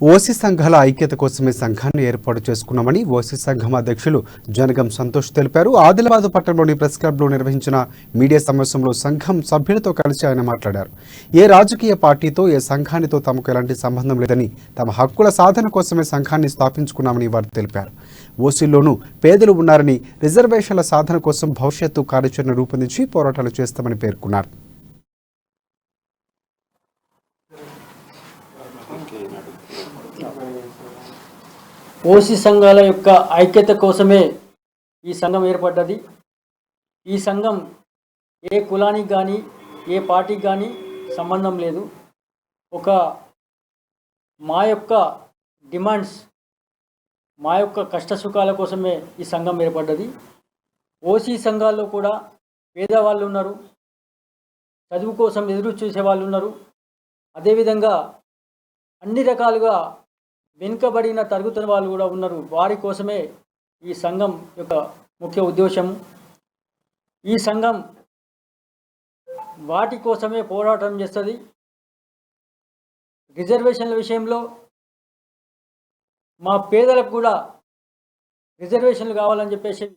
OC సంఘాల ఐక్యత కోసమే సంఘాన్ని ఏర్పాటు చేసుకున్నామని ఓసీ సంఘం అధ్యక్షులు జనగం సంతోష్ తెలిపారు. ఆదిలాబాద్ పట్టణంలోని ప్రెస్ క్లబ్లో నిర్వహించిన మీడియా సమావేశంలో సంఘం సభ్యులతో కలిసి ఆయన మాట్లాడారు. ఏ రాజకీయ పార్టీతో ఏ సంఘానితో తమకు ఎలాంటి సంబంధం లేదని, తమ హక్కుల సాధన కోసమే సంఘాన్ని స్థాపించుకున్నామని వారు తెలిపారు. ఓసీలోనూ పేదలు ఉన్నారని, రిజర్వేషన్ల సాధన కోసం భవిష్యత్తు కార్యాచరణ రూపొందించి పోరాటాలు చేస్తామని పేర్కొన్నారు. ఓసీ సంఘాల యొక్క ఐక్యత కోసమే ఈ సంఘం ఏర్పడ్డది. ఈ సంఘం ఏ కులానికి కానీ ఏ పార్టీకి కానీ సంబంధం లేదు. మా యొక్క డిమాండ్స్, మా యొక్క కష్ట సుఖాల కోసమే ఈ సంఘం ఏర్పడ్డది. ఓసీ సంఘాల్లో కూడా పేదవాళ్ళు ఉన్నారు, చదువు కోసం ఎదురు చూసే వాళ్ళు ఉన్నారు. అదేవిధంగా అన్ని రకాలుగా వెనుకబడిన తరగతున్న వాళ్ళు కూడా ఉన్నారు. వారి కోసమే ఈ సంఘం యొక్క ముఖ్య ఉద్దేశం. ఈ సంఘం వాటి కోసమే పోరాటం చేస్తుంది. రిజర్వేషన్ల విషయంలో మా పేదలకు కూడా రిజర్వేషన్లు కావాలని చెప్పేసి